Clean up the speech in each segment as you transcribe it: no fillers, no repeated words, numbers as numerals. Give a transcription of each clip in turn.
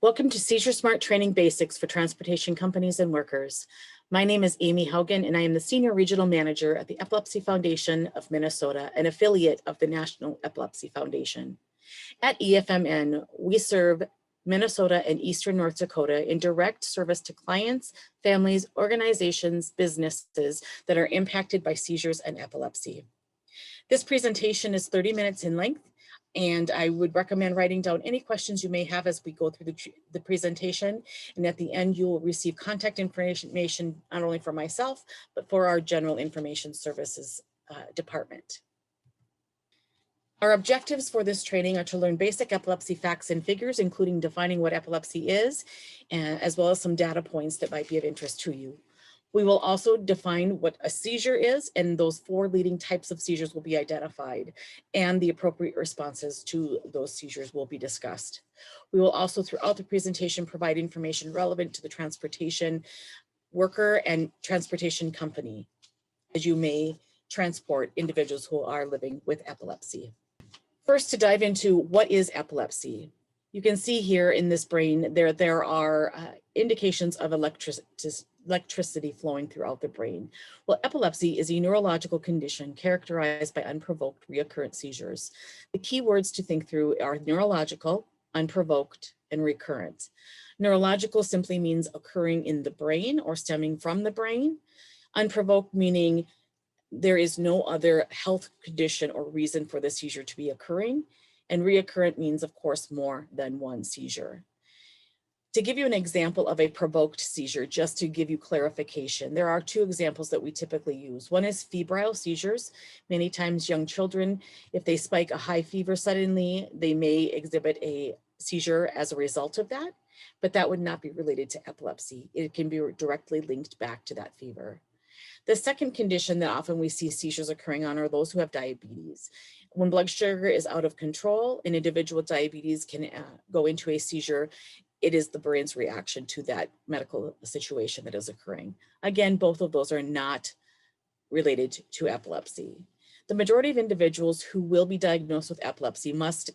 Welcome to Seizure Smart Training Basics for Transportation Companies and Workers. My name is Amy Haugen, and I am the Senior Regional Manager at the Epilepsy Foundation of Minnesota, an affiliate of the National Epilepsy Foundation. At EFMN, we serve Minnesota and Eastern North Dakota in direct service to clients, families, organizations, businesses that are impacted by seizures and epilepsy. This presentation is 30 minutes in length, and I would recommend writing down any questions you may have as we go through the presentation. And at the end, you will receive contact information not only for myself, but for our General Information Services department. Our objectives for this training are to learn basic epilepsy facts and figures, including defining what epilepsy is, as well as some data points that might be of interest to you. We will also define what a seizure is, and those 4 leading types of seizures will be identified, and the appropriate responses to those seizures will be discussed. We will also, throughout the presentation, provide information relevant to the transportation worker and transportation company, as you may transport individuals who are living with epilepsy. First, to dive into what is epilepsy. You can see here in this brain, there are indications of electricity flowing throughout the brain. Well, epilepsy is a neurological condition characterized by unprovoked recurrent seizures. The key words to think through are neurological, unprovoked, and recurrent. Neurological simply means occurring in the brain or stemming from the brain. Unprovoked meaning there is no other health condition or reason for the seizure to be occurring. And recurrent means, of course, more than one seizure. To give you an example of a provoked seizure, just to give you clarification, there are 2 examples that we typically use. One is febrile seizures. Many times young children, if they spike a high fever suddenly, they may exhibit a seizure as a result of that, but that would not be related to epilepsy. It can be directly linked back to that fever. The second condition that often we see seizures occurring on are those who have diabetes. When blood sugar is out of control, an individual with diabetes can go into a seizure. It is the brain's reaction to that medical situation that is occurring. Again, both of those are not related to epilepsy. The majority of individuals who will be diagnosed with epilepsy must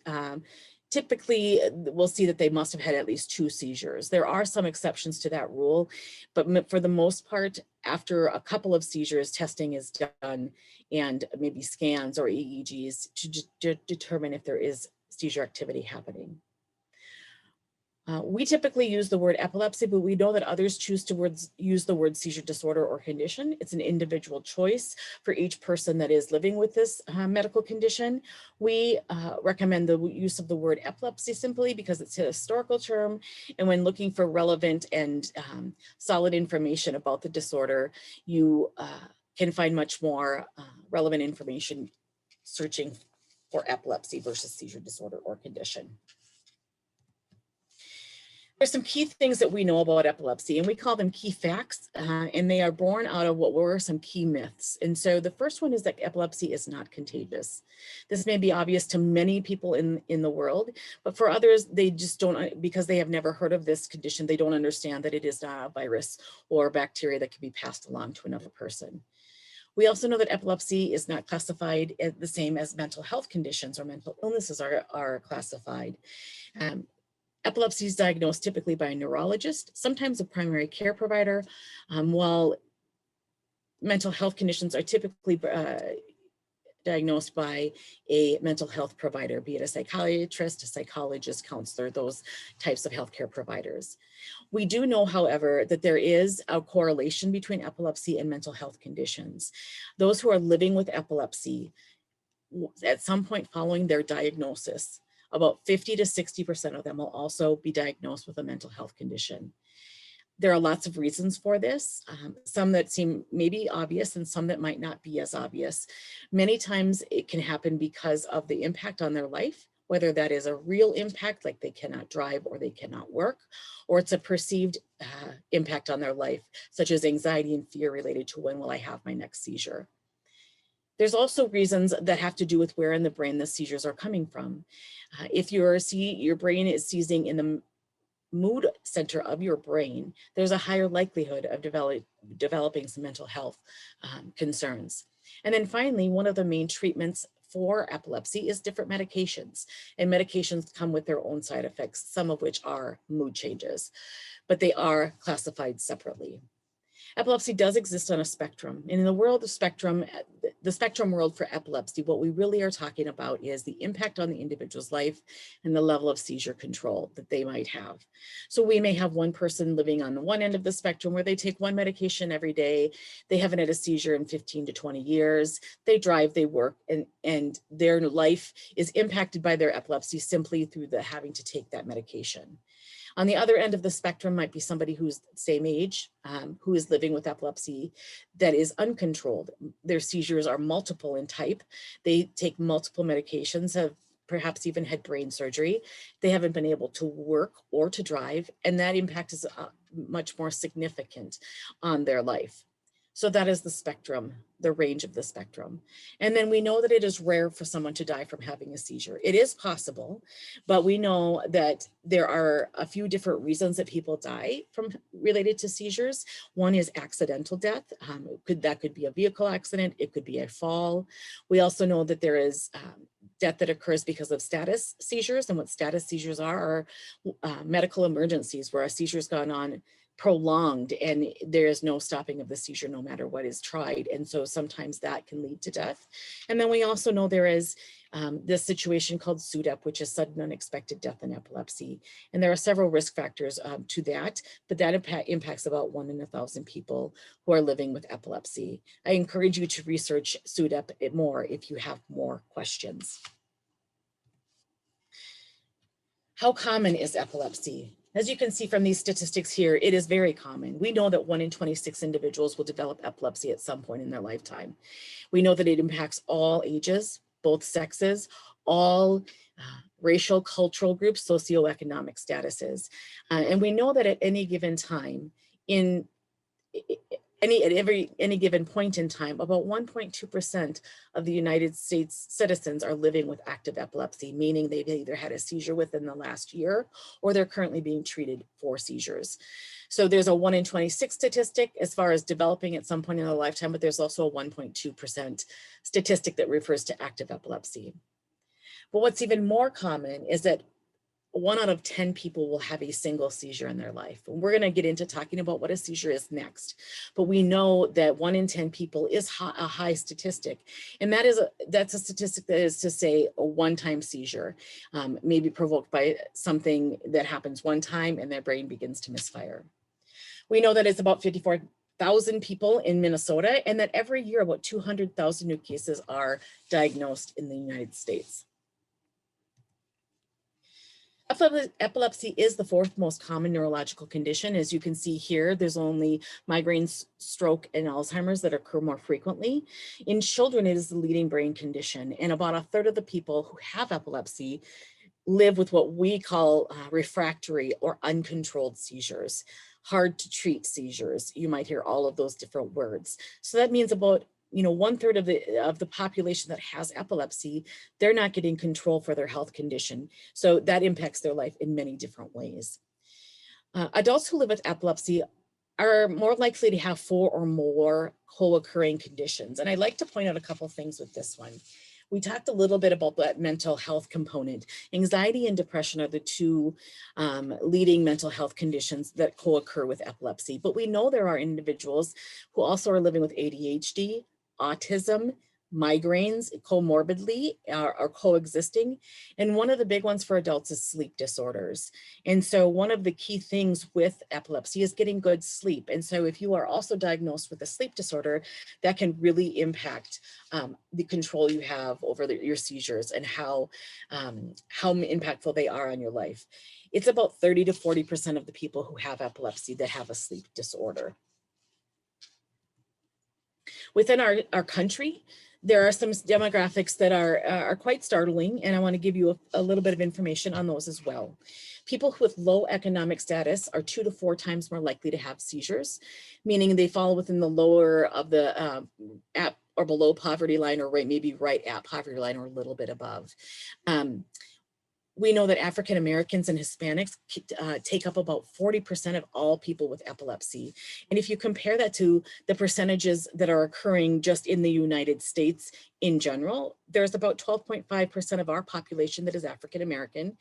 typically, we'll see that they must have had at least 2 seizures. There are some exceptions to that rule, but for the most part, after a couple of seizures, testing is done and maybe scans or EEGs to determine if there is seizure activity happening. We typically use the word epilepsy, but we know that others choose to use the word seizure disorder or condition. It's an individual choice for each person that is living with this medical condition. We recommend the use of the word epilepsy simply because it's a historical term. And when looking for relevant and solid information about the disorder, you can find much more relevant information searching for epilepsy versus seizure disorder or condition. There's some key things that we know about epilepsy, and we call them key facts, and they are born out of what were some key myths. And so the first one is that epilepsy is not contagious. This may be obvious to many people in the world, but for others, they just don't, because they have never heard of this condition, they don't understand that it is not a virus or bacteria that can be passed along to another person. We also know that epilepsy is not classified as the same as mental health conditions or mental illnesses are classified. Epilepsy is diagnosed typically by a neurologist, sometimes a primary care provider, while mental health conditions are typically diagnosed by a mental health provider, be it a psychiatrist, a psychologist, counselor, those types of healthcare providers. We do know, however, that there is a correlation between epilepsy and mental health conditions. Those who are living with epilepsy, at some point following their diagnosis, about 50 to 60% of them will also be diagnosed with a mental health condition. There are lots of reasons for this, some that seem maybe obvious and some that might not be as obvious. Many times it can happen because of the impact on their life, whether that is a real impact, like they cannot drive or they cannot work, or it's a perceived impact on their life, such as anxiety and fear related to when will I have my next seizure. There's also reasons that have to do with where in the brain the seizures are coming from. If your brain is seizing in the mood center of your brain, there's a higher likelihood of developing some mental health concerns. And then finally, one of the main treatments for epilepsy is different medications, and medications come with their own side effects, some of which are mood changes, but they are classified separately. Epilepsy does exist on a spectrum. And in the world of spectrum, the spectrum world for epilepsy, what we really are talking about is the impact on the individual's life and the level of seizure control that they might have. So we may have one person living on the one end of the spectrum where they take one medication every day. They haven't had a seizure in 15 to 20 years. They drive, they work, and their life is impacted by their epilepsy simply through the having to take that medication. On the other end of the spectrum might be somebody who's the same age, who is living with epilepsy that is uncontrolled. Their seizures are multiple in type. They take multiple medications, have perhaps even had brain surgery. They haven't been able to work or to drive, and that impact is much more significant on their life. So that is the spectrum, the range of the spectrum. And then we know that it is rare for someone to die from having a seizure. It is possible, but we know that there are a few different reasons that people die from related to seizures. One is accidental death. That could be a vehicle accident. It could be a fall. We also know that there is death that occurs because of status seizures. And what status seizures are medical emergencies where a seizure's gone on prolonged and there is no stopping of the seizure no matter what is tried. And so sometimes that can lead to death. And then we also know there is this situation called SUDEP, which is sudden unexpected death in epilepsy. And there are several risk factors to that, but that impacts about 1 in 1,000 people who are living with epilepsy. I encourage you to research SUDEP more if you have more questions. How common is epilepsy? As you can see from these statistics here, it is very common. We know that 1 in 26 individuals will develop epilepsy at some point in their lifetime. We know that it impacts all ages, both sexes, all racial, cultural groups, socioeconomic statuses. And we know that at any given time, at any given point in time, about 1.2% of the United States citizens are living with active epilepsy, meaning they've either had a seizure within the last year or they're currently being treated for seizures. So there's a 1 in 26 statistic as far as developing at some point in their lifetime, but there's also a 1.2% statistic that refers to active epilepsy. But what's even more common is that 1 out of 10 people will have a single seizure in their life. And we're going to get into talking about what a seizure is next. But we know that 1 in 10 people is a high statistic. And that's a statistic that is to say a one-time seizure, maybe provoked by something that happens one time and their brain begins to misfire. We know that it's about 54,000 people in Minnesota, and that every year about 200,000 new cases are diagnosed in the United States. Epilepsy is the 4th most common neurological condition. As you can see here, there's only migraines, stroke, and Alzheimer's that occur more frequently. In children, it is the leading brain condition, and about 1/3 of the people who have epilepsy live with what we call refractory or uncontrolled seizures, hard to treat seizures. You might hear all of those different words. So that means about 1/3 of the population that has epilepsy, they're not getting control for their health condition. So that impacts their life in many different ways. Adults who live with epilepsy are more likely to have 4 or more co-occurring conditions. And I'd like to point out a couple things with this one. We talked a little bit about that mental health component. Anxiety and depression are the 2 leading mental health conditions that co-occur with epilepsy. But we know there are individuals who also are living with ADHD, autism, migraines comorbidly are coexisting. And one of the big ones for adults is sleep disorders. And so one of the key things with epilepsy is getting good sleep. And so if you are also diagnosed with a sleep disorder, that can really impact the control you have over your seizures and how impactful they are on your life. It's about 30 to 40% of the people who have epilepsy that have a sleep disorder. Within our country, there are some demographics that are quite startling, and I want to give you a little bit of information on those as well. People with low economic status are 2 to 4 times more likely to have seizures, meaning they fall within the lower of the at or below poverty line, or maybe right at poverty line or a little bit above. We know that African Americans and Hispanics take up about 40% of all people with epilepsy. And if you compare that to the percentages that are occurring just in the United States in general, there's about 12.5% of our population that is African American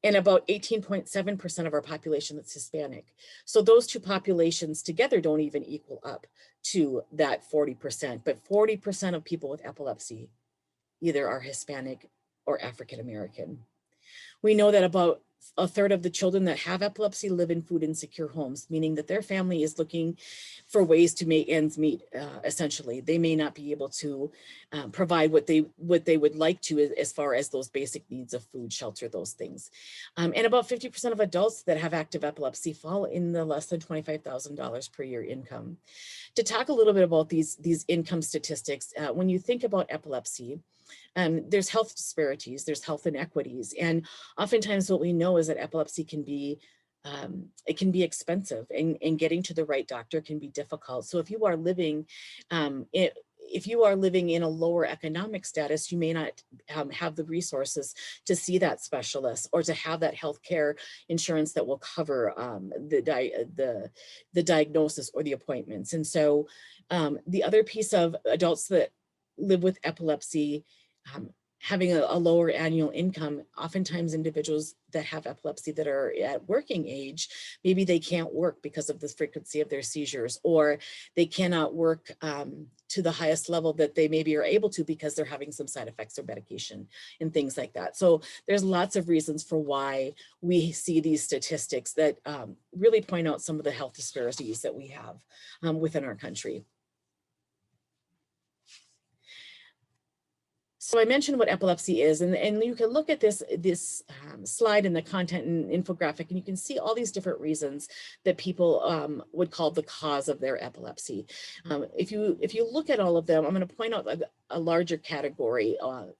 and about 18.7% of our population that's Hispanic. So those two populations together don't even equal up to that 40%, but 40% of people with epilepsy either are Hispanic or African American. We know that about a third of the children that have epilepsy live in food insecure homes, meaning that their family is looking for ways to make ends meet, essentially. They may not be able to provide what they would like to as far as those basic needs of food, shelter, those things. And about 50% of adults that have active epilepsy fall in the less than $25,000 per year income. To talk a little bit about these income statistics, when you think about epilepsy, there's health disparities, there's health inequities. And oftentimes what we know is that epilepsy can be, it can be expensive, and getting to the right doctor can be difficult. So if you are living, if you are living in a lower economic status, you may not have the resources to see that specialist or to have that healthcare insurance that will cover the diagnosis or the appointments. And so the other piece of adults that live with epilepsy, having a lower annual income, oftentimes individuals that have epilepsy that are at working age, maybe they can't work because of the frequency of their seizures, or they cannot work to the highest level that they maybe are able to because they're having some side effects or medication and things like that. So there's lots of reasons for why we see these statistics that really point out some of the health disparities that we have within our country. So I mentioned what epilepsy is, and you can look at this slide in the content and infographic, and you can see all these different reasons that people would call the cause of their epilepsy. If you look at all of them, I'm going to point out a larger category: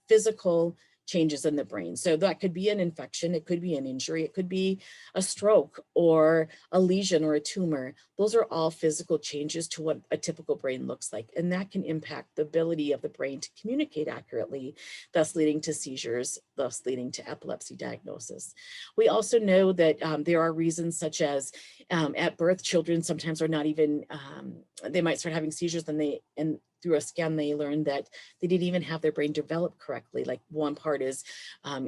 physical changes in the brain. So that could be an infection, it could be an injury, it could be a stroke or a lesion or a tumor. Those are all physical changes to what a typical brain looks like. And that can impact the ability of the brain to communicate accurately, thus leading to seizures, thus leading to epilepsy diagnosis. We also know that there are reasons such as at birth, children sometimes are not even, they might start having seizures and through a scan, they learned that they didn't even have their brain developed correctly. Like one part is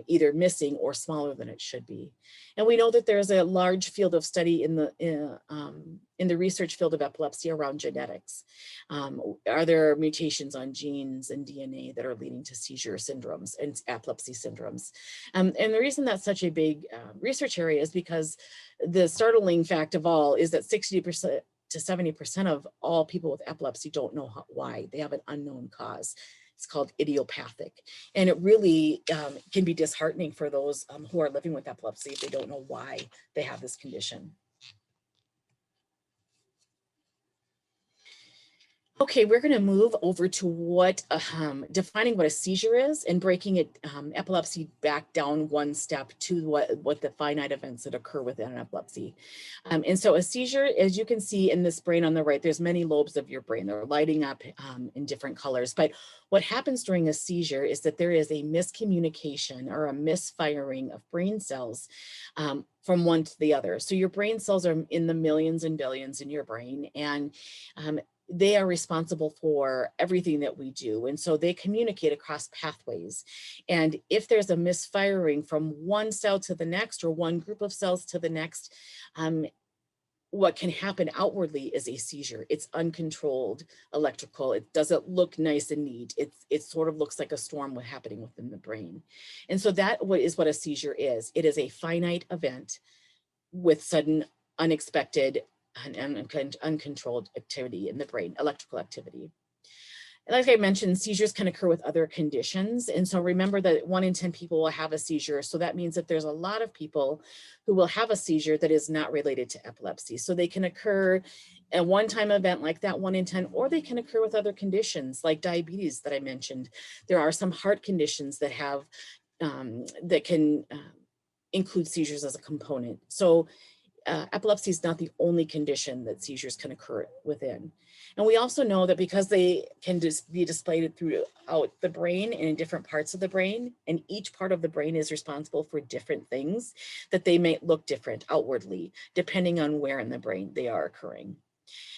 either missing or smaller than it should be. And we know that there's a large field of study in the research field of epilepsy around genetics. Are there mutations on genes and DNA that are leading to seizure syndromes and epilepsy syndromes? And the reason that's such a big research area is because the startling fact of all is that 60% to 70% of all people with epilepsy don't know why. They have an unknown cause. It's called idiopathic. And it really can be disheartening for those who are living with epilepsy if they don't know why they have this condition. Okay, we're going to move over to what defining what a seizure is and breaking it epilepsy back down one step to what the finite events that occur within an epilepsy. And so a seizure, as you can see in this brain on the right, there's many lobes of your brain. They're lighting up in different colors. But what happens during a seizure is that there is a miscommunication or a misfiring of brain cells from one to the other. So your brain cells are in the millions and billions in your brain, and they are responsible for everything that we do. And so they communicate across pathways. And if there's a misfiring from one cell to the next or one group of cells to the next, what can happen outwardly is a seizure. It's uncontrolled electrical. It doesn't look nice and neat. It sort of looks like a storm happening within the brain. And so that is what a seizure is. It is a finite event with sudden, unexpected, and uncontrolled activity in the brain, electrical activity. And like I mentioned, seizures can occur with other conditions. And so remember that 1 in 10 people will have a seizure. So that means that there's a lot of people who will have a seizure that is not related to epilepsy. So they can occur a one-time event like that, 1 in 10, or they can occur with other conditions like diabetes that I mentioned. There are some heart conditions that have, that can include seizures as a component. So epilepsy is not the only condition that seizures can occur within. And we also know that because they can just be displayed throughout the brain and in different parts of the brain, and each part of the brain is responsible for different things, that they may look different outwardly, depending on where in the brain they are occurring.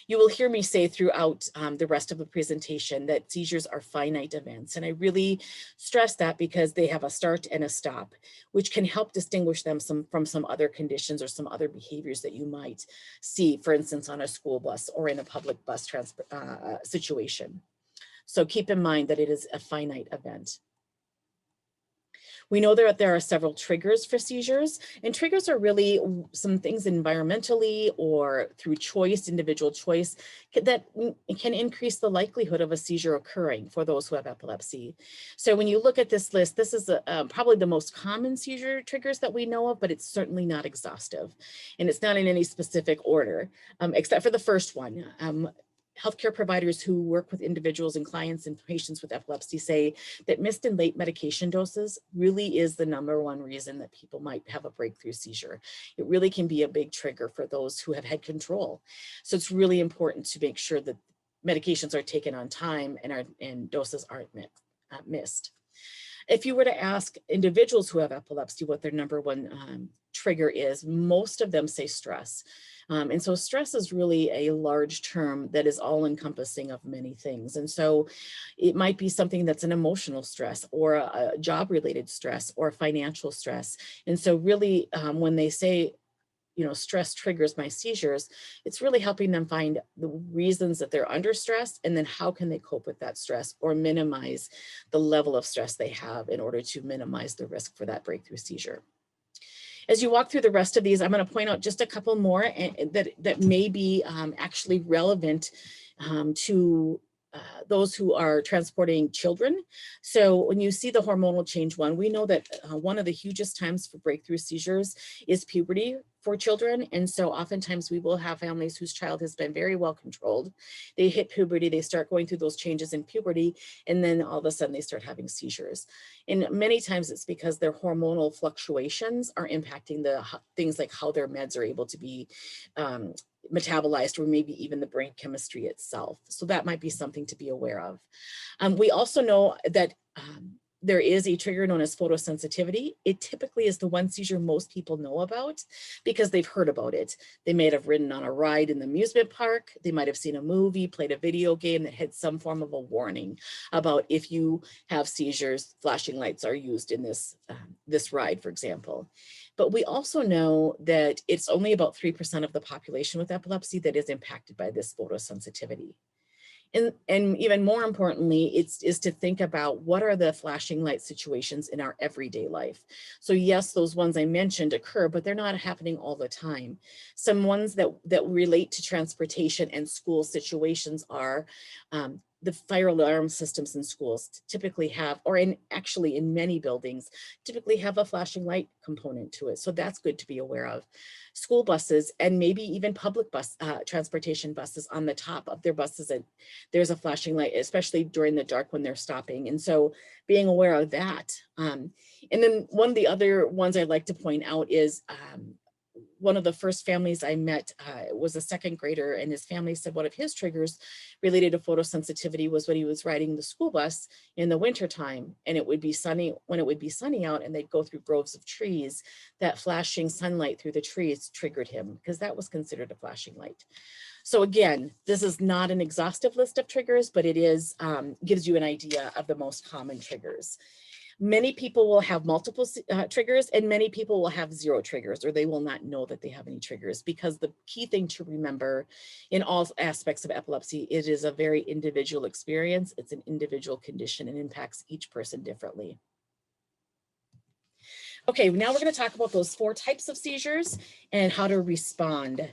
You will hear me say throughout the rest of the presentation that seizures are finite events. And I really stress that because they have a start and a stop, which can help distinguish them from some other conditions or some other behaviors that you might see, for instance, on a school bus or in a public bus situation. So keep in mind that it is a finite event. We know that there are several triggers for seizures, and triggers are really some things environmentally or through choice, individual choice, that can increase the likelihood of a seizure occurring for those who have epilepsy. So when you look at this list, this is probably the most common seizure triggers that we know of, but it's certainly not exhaustive. And it's not in any specific order, except for the first one. Healthcare providers who work with individuals and clients and patients with epilepsy say that missed and late medication doses really is the #1 reason that people might have a breakthrough seizure. It really can be a big trigger for those who have had control. So it's really important to make sure that medications are taken on time and doses aren't missed. If you were to ask individuals who have epilepsy what their #1 trigger is, most of them say stress. And so stress is really a large term that is all encompassing of many things. And so it might be something that's an emotional stress or a job related stress or financial stress. And so really when they say, stress triggers my seizures, it's really helping them find the reasons that they're under stress and then how can they cope with that stress or minimize the level of stress they have in order to minimize the risk for that breakthrough seizure. As you walk through the rest of these, I'm going to point out just a couple more that may be actually relevant to those who are transporting children. So when you see the hormonal change one, we know that one of the hugest times for breakthrough seizures is puberty for children. And so oftentimes we will have families whose child has been very well controlled. They hit puberty, they start going through those changes in puberty, and then all of a sudden they start having seizures. And many times it's because their hormonal fluctuations are impacting the things like how their meds are able to be metabolized, or maybe even the brain chemistry itself. So that might be something to be aware of. We also know that there is a trigger known as photosensitivity. It typically is the one seizure most people know about because they've heard about it. They may have ridden on a ride in the amusement park. They might have seen a movie, played a video game that had some form of a warning about if you have seizures, flashing lights are used in this ride, for example. But we also know that it's only about 3% of the population with epilepsy that is impacted by this photosensitivity. And even more importantly, is to think about what are the flashing light situations in our everyday life. So yes, those ones I mentioned occur, but they're not happening all the time. Some ones that relate to transportation and school situations are the fire alarm systems in schools typically have, or actually in many buildings, typically have a flashing light component to it. So that's good to be aware of. School buses and maybe even public bus transportation buses, on the top of their buses, and there's a flashing light, especially during the dark when they're stopping. And so being aware of that. And then one of the other ones I'd like to point out is one of the first families I met was a second grader, and his family said one of his triggers related to photosensitivity was when he was riding the school bus in the wintertime, and it would be sunny. When it would be sunny out and they'd go through groves of trees, that flashing sunlight through the trees triggered him because that was considered a flashing light. So again, this is not an exhaustive list of triggers, but it is gives you an idea of the most common triggers. Many people will have multiple triggers, and many people will have 0 triggers, or they will not know that they have any triggers, because the key thing to remember in all aspects of epilepsy, it is a very individual experience. It's an individual condition and impacts each person differently. Okay, now we're going to talk about those 4 types of seizures and how to respond.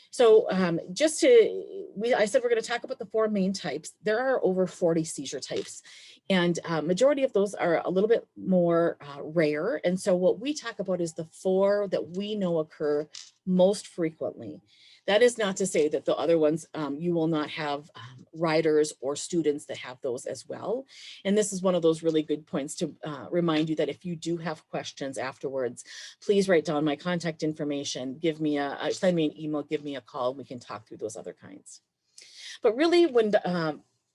So I said we're going to talk about the 4 main types. There are over 40 seizure types, and majority of those are a little bit more rare. And so what we talk about is the 4 that we know occur most frequently. That is not to say that the other ones, you will not have riders or students that have those as well. And this is one of those really good points to remind you that if you do have questions afterwards, please write down my contact information, send me an email, give me a call, and we can talk through those other kinds. But really, when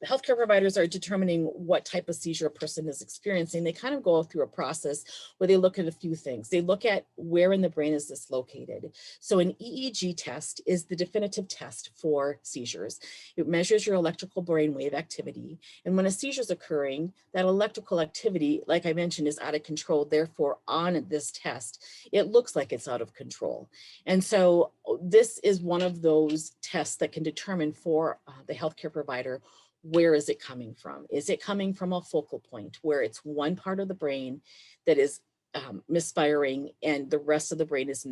healthcare providers are determining what type of seizure a person is experiencing, they kind of go through a process where they look at a few things. They look at where in the brain is this located. So an EEG test is the definitive test for seizures. It measures your electrical brainwave activity. And when a seizure is occurring, that electrical activity, like I mentioned, is out of control. Therefore, on this test, it looks like it's out of control. And so this is one of those tests that can determine for the healthcare provider, where is it coming from? Is it coming from a focal point where it's one part of the brain that is misfiring and the rest of the brain is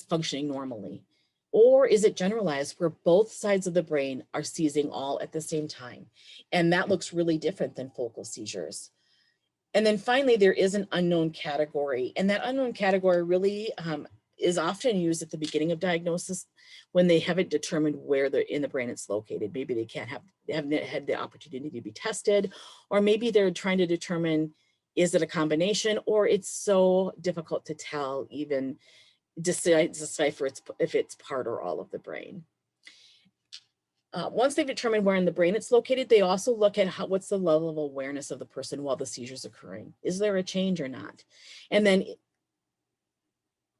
functioning normally? Or is it generalized where both sides of the brain are seizing all at the same time? And that looks really different than focal seizures. And then finally, there is an unknown category, and that unknown category really is often used at the beginning of diagnosis when they haven't determined where in the brain it's located. Maybe they haven't had the opportunity to be tested, or maybe they're trying to determine, is it a combination, or it's so difficult to tell, even decipher if it's part or all of the brain. Once they've determined where in the brain it's located, they also look at what's the level of awareness of the person while the seizure is occurring. Is there a change or not? And then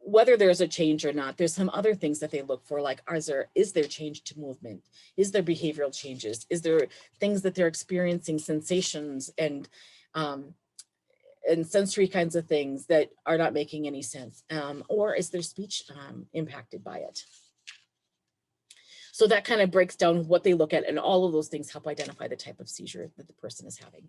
whether there's a change or not, there's some other things that they look for, like is there change to movement? Is there behavioral changes? Is there things that they're experiencing, sensations and sensory kinds of things that are not making any sense? Or is their speech impacted by it? So that kind of breaks down what they look at, and all of those things help identify the type of seizure that the person is having.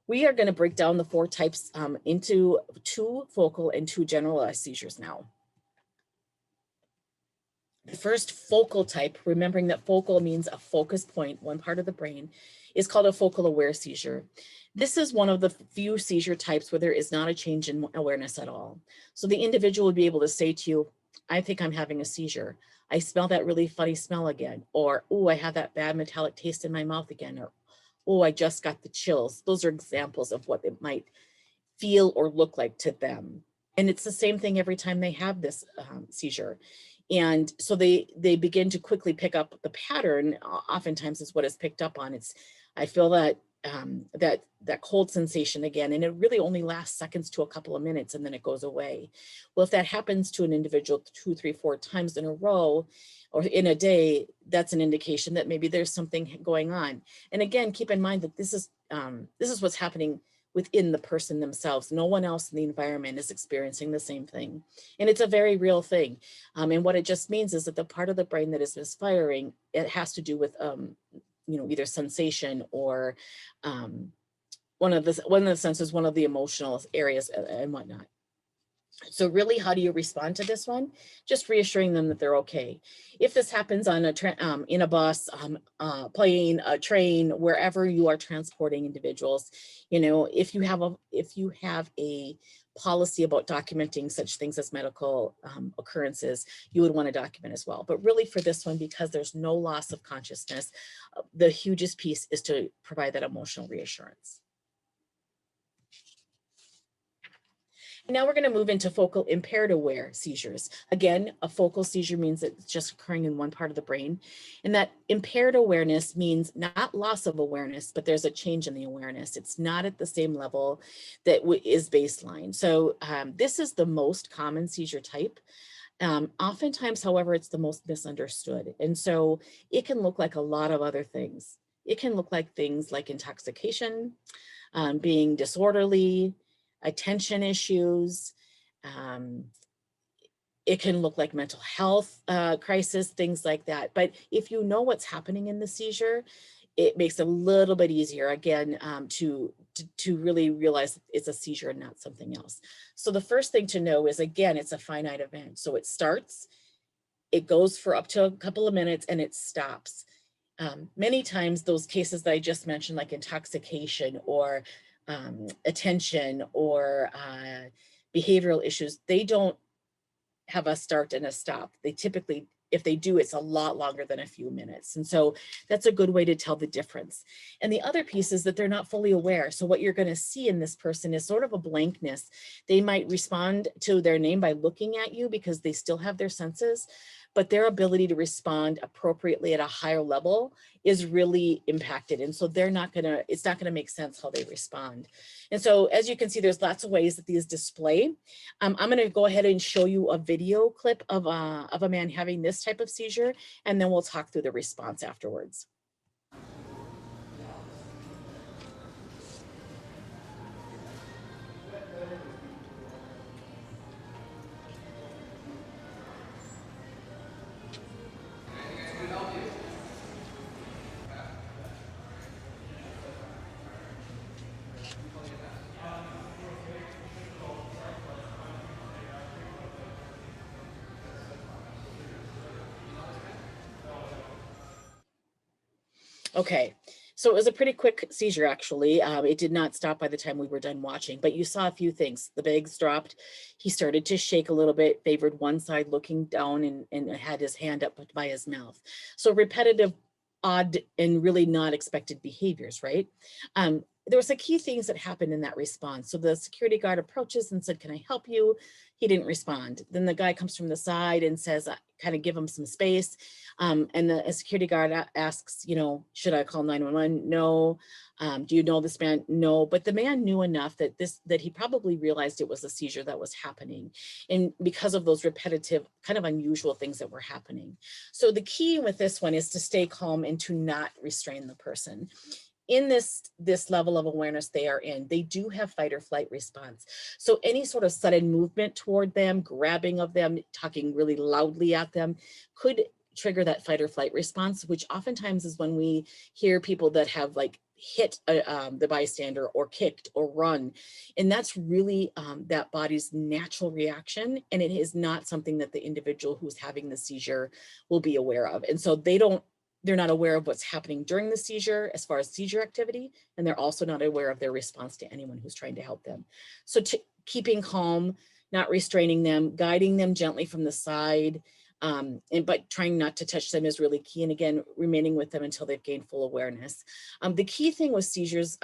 We are going to break down the 4 types into 2 focal and 2 generalized seizures now. The first focal type, remembering that focal means a focus point, one part of the brain, is called a focal aware seizure. This is one of the few seizure types where there is not a change in awareness at all. So the individual would be able to say to you, I think I'm having a seizure. I smell that really funny smell again, or, oh, I have that bad metallic taste in my mouth again, or, oh, I just got the chills. Those are examples of what it might feel or look like to them. And it's the same thing every time they have this seizure. And so they begin to quickly pick up the pattern. Oftentimes is what is picked up on. I feel that that cold sensation again, and it really only lasts seconds to a couple of minutes, and then it goes away. Well, if that happens to an individual 2, 3, 4 times in a row or in a day, that's an indication that maybe there's something going on. And again, keep in mind that this is what's happening within the person themselves. No one else in the environment is experiencing the same thing. And it's a very real thing. And what it just means is that the part of the brain that is misfiring, it has to do with either sensation or one of the senses, one of the emotional areas and whatnot. So really, how do you respond to this one? Just reassuring them that they're okay. If this happens on in a bus, plane, a train, wherever you are transporting individuals, if you have a policy about documenting such things as medical occurrences, you would want to document as well. But really for this one, because there's no loss of consciousness, the hugest piece is to provide that emotional reassurance. Now we're going to move into focal impaired aware seizures. Again, a focal seizure means that it's just occurring in one part of the brain. And that impaired awareness means not loss of awareness, but there's a change in the awareness. It's not at the same level that is baseline. So this is the most common seizure type. Oftentimes, however, it's the most misunderstood. And so it can look like a lot of other things. It can look like things like intoxication, being disorderly, attention issues. It can look like mental health crisis, things like that. But if you know what's happening in the seizure, it makes it a little bit easier, again, to really realize it's a seizure and not something else. So the first thing to know is, again, it's a finite event. So it starts, it goes for up to a couple of minutes, and it stops. Many times those cases that I just mentioned, like intoxication or attention or behavioral issues, they don't have a start and a stop. They typically, if they do, it's a lot longer than a few minutes. And so that's a good way to tell the difference. And the other piece is that they're not fully aware. So what you're going to see in this person is sort of a blankness. They might respond to their name by looking at you because they still have their senses, but their ability to respond appropriately at a higher level is really impacted. And so they're not gonna, it's not gonna make sense how they respond. And so as you can see, there's lots of ways that these display. I'm gonna go ahead and show you a video clip of a man having this type of seizure, and then we'll talk through the response afterwards. Okay, so it was a pretty quick seizure, actually. It did not stop by the time we were done watching, but you saw a few things. The bags dropped. He started to shake a little bit, favored one side, looking down, and had his hand up by his mouth. So repetitive, odd, and really not expected behaviors, right? There was a key things that happened in that response. So the security guard approaches and said, "Can I help you?" He didn't respond. Then the guy comes from the side and says, kind of give him some space. And the security guard asks, you know, "Should I call 911? No. Do you know this man? No." But the man knew enough that he probably realized it was a seizure that was happening. And because of those repetitive, kind of unusual things that were happening. So the key with this one is to stay calm and to not restrain the person. In this level of awareness they are in, they do have fight or flight response. So any sort of sudden movement toward them, grabbing of them, talking really loudly at them could trigger that fight or flight response, which oftentimes is when we hear people that have like hit the bystander or kicked or run. And that's really that body's natural reaction. And it is not something that the individual who's having the seizure will be aware of. And so they're not aware of what's happening during the seizure as far as seizure activity, and they're also not aware of their response to anyone who's trying to help them. So keeping calm, not restraining them, guiding them gently from the side, but trying not to touch them is really key. And again, remaining with them until they've gained full awareness. The key thing with seizures,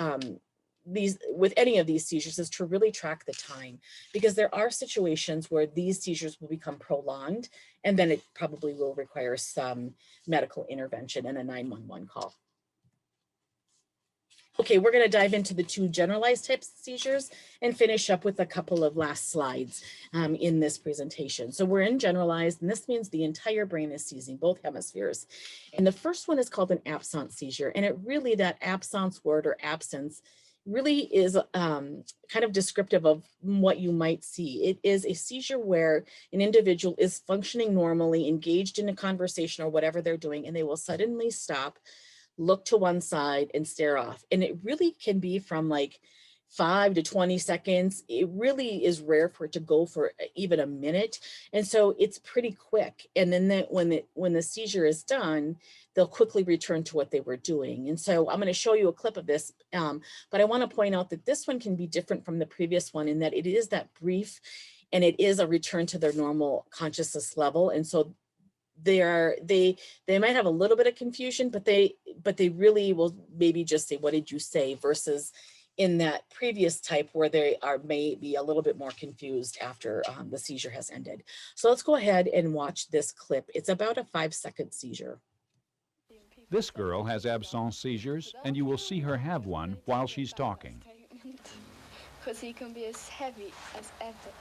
with any of these seizures, is to really track the time, because there are situations where these seizures will become prolonged, and then it probably will require some medical intervention and a 911 call. Okay, we're going to dive into the two generalized types of seizures and finish up with a couple of last slides in this presentation. So we're in generalized, and this means the entire brain is seizing, both hemispheres. And the first one is called an absence seizure. And it really, that absence word or absence really is kind of descriptive of what you might see. It is a seizure where an individual is functioning normally, engaged in a conversation or whatever they're doing, and they will suddenly stop, look to one side, and stare off. And it really can be from like 5 to 20 seconds. It really is rare for it to go for even a minute. And so it's pretty quick. And then when the seizure is done, they'll quickly return to what they were doing. And so I'm going to show you a clip of this, but I want to point out that this one can be different from the previous one in that it is that brief, and it is a return to their normal consciousness level. And so they might have a little bit of confusion, but they really will maybe just say, "What did you say?" versus in that previous type where they are maybe a little bit more confused after the seizure has ended. So let's go ahead and watch this clip. It's about a 5-second seizure. This girl has absence seizures, and you will see her have one while she's talking. Because he can be as heavy as ever.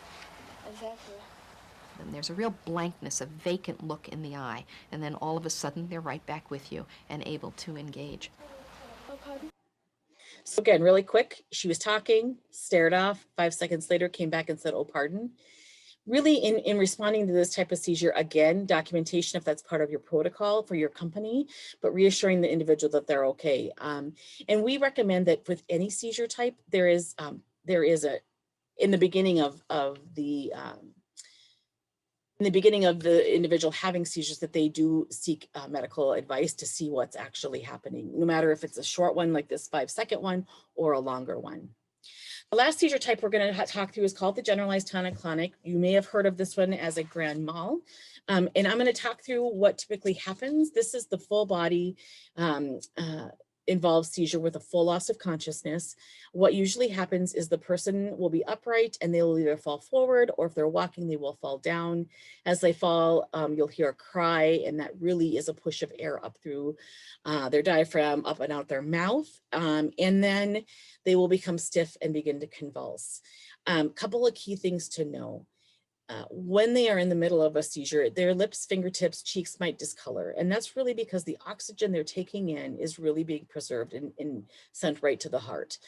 And there's a real blankness, a vacant look in the eye, and then all of a sudden they're right back with you and able to engage. So again, really quick, she was talking, stared off, 5 seconds later came back and said, "Oh, pardon." Really in responding to this type of seizure, again, documentation if that's part of your protocol for your company, but reassuring the individual that they're okay. And we recommend that with any seizure type, there is in the beginning of the individual having seizures, that they do seek medical advice to see what's actually happening, no matter if it's a short one like this 5-second one or a longer one. The last seizure type we're going to talk through is called the generalized tonic-clonic. You may have heard of this one as a grand mal. And I'm going to talk through what typically happens. This is the full body involves seizure with a full loss of consciousness. What usually happens is the person will be upright and they will either fall forward, or if they're walking, they will fall down. As they fall, you'll hear a cry, and that really is a push of air up through their diaphragm, up and out their mouth. And then they will become stiff and begin to convulse. Couple of key things to know. When they are in the middle of a seizure, their lips, fingertips, cheeks might discolor. And that's really because the oxygen they're taking in is really being preserved and sent right to the heart.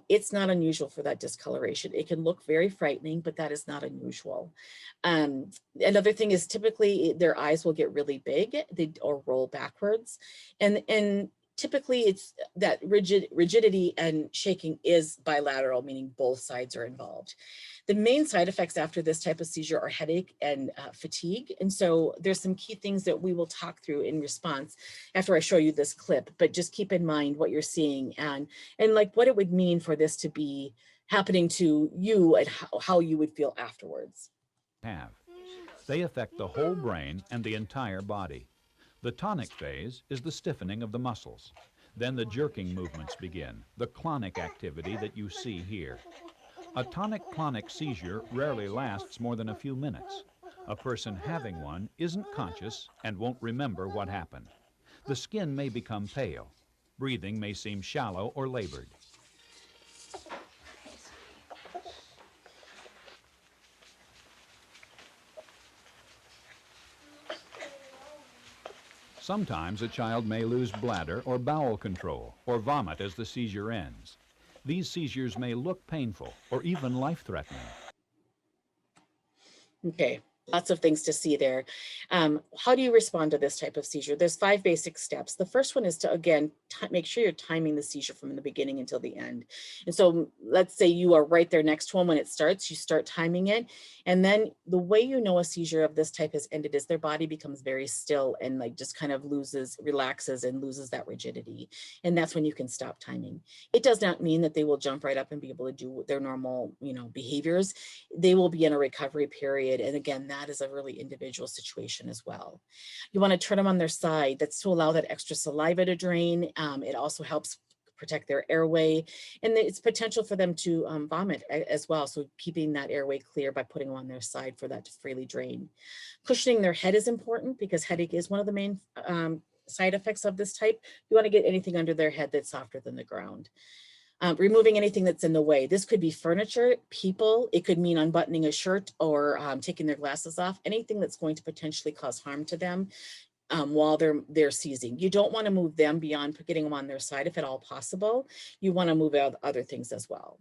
It's not unusual for that discoloration. It can look very frightening, but that is not unusual. Another thing is typically their eyes will get really big or roll backwards. And typically it's that rigidity and shaking is bilateral, meaning both sides are involved. The main side effects after this type of seizure are headache and fatigue. And so there's some key things that we will talk through in response after I show you this clip, but just keep in mind what you're seeing and like what it would mean for this to be happening to you and how you would feel afterwards. They affect the whole brain and the entire body. The tonic phase is the stiffening of the muscles. Then the jerking movements begin, the clonic activity that you see here. A tonic-clonic seizure rarely lasts more than a few minutes. A person having one isn't conscious and won't remember what happened. The skin may become pale. Breathing may seem shallow or labored. Sometimes a child may lose bladder or bowel control or vomit as the seizure ends. These seizures may look painful or even life-threatening. Okay, lots of things to see there. How do you respond to this type of seizure? There's 5 basic steps. The first one is to, again, make sure you're timing the seizure from the beginning until the end. And so let's say you are right there next to them when it starts, you start timing it. And then the way you know a seizure of this type has ended is their body becomes very still and like just kind of relaxes and loses that rigidity. And that's when you can stop timing. It does not mean that they will jump right up and be able to do their normal, behaviors. They will be in a recovery period. And again, that is a really individual situation as well. You want to turn them on their side. That's to allow that extra saliva to drain. It also helps protect their airway, and it's potential for them to vomit as well. So keeping that airway clear by putting them on their side for that to freely drain. Cushioning their head is important because headache is one of the main side effects of this type. You want to get anything under their head that's softer than the ground. Removing anything that's in the way. This could be furniture, people, it could mean unbuttoning a shirt or taking their glasses off, anything that's going to potentially cause harm to them while they're seizing. You don't want to move them beyond getting them on their side if at all possible. You want to move out other things as well,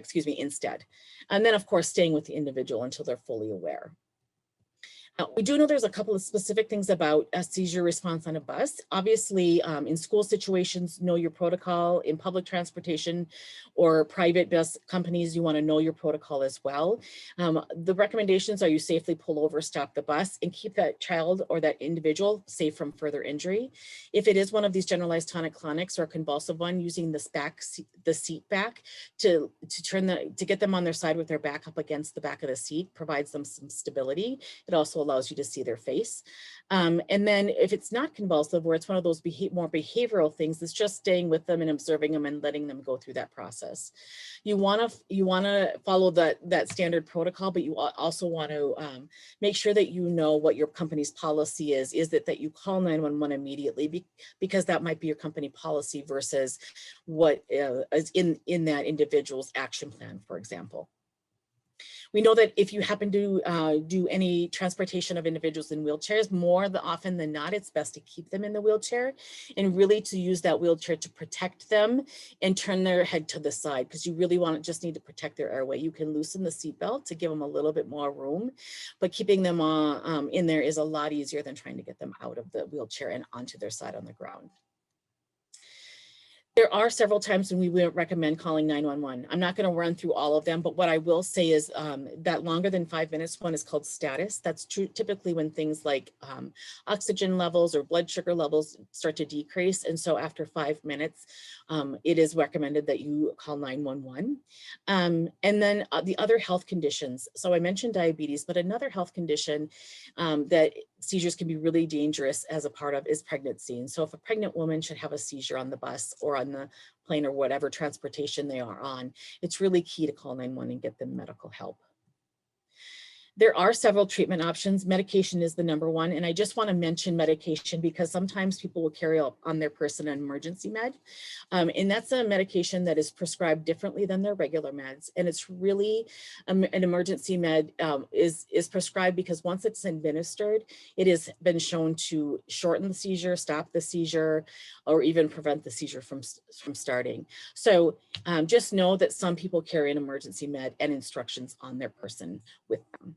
instead. And then of course, staying with the individual until they're fully aware. We do know there's a couple of specific things about a seizure response on a bus. Obviously, in school situations, know your protocol. In public transportation or private bus companies, you want to know your protocol as well. The recommendations are you safely pull over, stop the bus, and keep that child or that individual safe from further injury. If it is one of these generalized tonic-clonics or a convulsive one, using the seat back to get them on their side with their back up against the back of the seat provides them some stability. It also allows you to see their face. And then if it's not convulsive, where it's one of those more behavioral things, it's just staying with them and observing them and letting them go through that process. You want to follow that standard protocol, but you also want to make sure that you know what your company's policy is. Is it that you call 911 immediately because that might be your company policy versus what is in that individual's action plan, for example. We know that if you happen to do any transportation of individuals in wheelchairs, more often than not, it's best to keep them in the wheelchair and really to use that wheelchair to protect them and turn their head to the side, because you really just need to protect their airway. You can loosen the seatbelt to give them a little bit more room, but keeping them in there is a lot easier than trying to get them out of the wheelchair and onto their side on the ground. There are several times when we would recommend calling 911. I'm not going to run through all of them, but what I will say is that longer than 5 minutes one is called status. That's true typically when things like oxygen levels or blood sugar levels start to decrease. And so after 5 minutes, it is recommended that you call 911. And then the other health conditions. So I mentioned diabetes, but another health condition that seizures can be really dangerous as a part of is pregnancy. And so if a pregnant woman should have a seizure on the bus or on the plane or whatever transportation they are on, it's really key to call 911 and get them medical help. There are several treatment options. Medication is the number one. And I just want to mention medication because sometimes people will carry on their person an emergency med. And that's a medication that is prescribed differently than their regular meds. And it's really an emergency med is prescribed because once it's administered, it has been shown to shorten the seizure, stop the seizure, or even prevent the seizure from starting. So just know that some people carry an emergency med and instructions on their person with them.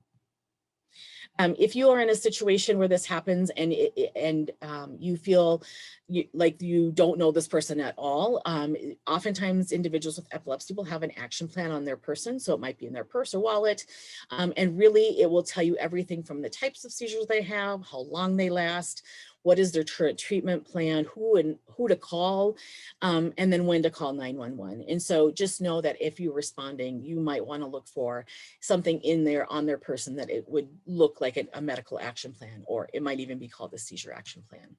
If you are in a situation where this happens and you feel like you don't know this person at all, oftentimes individuals with epilepsy will have an action plan on their person. So it might be in their purse or wallet. And really it will tell you everything from the types of seizures they have, how long they last, what is their current treatment plan, who to call, and then when to call 911. And so just know that if you're responding, you might want to look for something in there on their person that it would look like a medical action plan, or it might even be called a seizure action plan.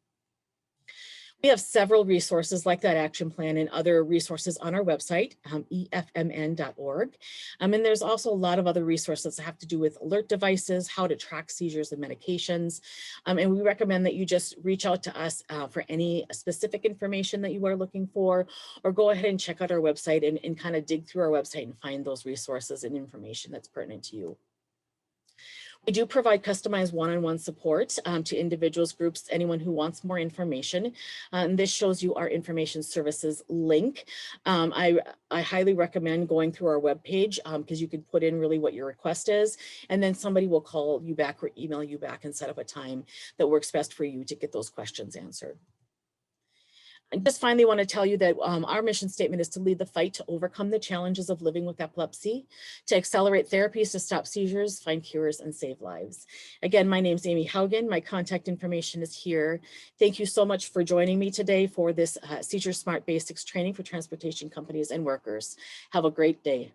We have several resources like that action plan and other resources on our website, efmn.org. And there's also a lot of other resources that have to do with alert devices, how to track seizures and medications. And we recommend that you just reach out to us for any specific information that you are looking for, or go ahead and check out our website and kind of dig through our website and find those resources and information that's pertinent to you. We do provide customized one-on-one support to individuals, groups, anyone who wants more information. And this shows you our information services link. I highly recommend going through our webpage because you can put in really what your request is, and then somebody will call you back or email you back and set up a time that works best for you to get those questions answered. I just finally want to tell you that our mission statement is to lead the fight to overcome the challenges of living with epilepsy, to accelerate therapies to stop seizures, find cures, and save lives. Again, my name is Amy Haugen. My contact information is here. Thank you so much for joining me today for this Seizure Smart Basics training for transportation companies and workers. Have a great day.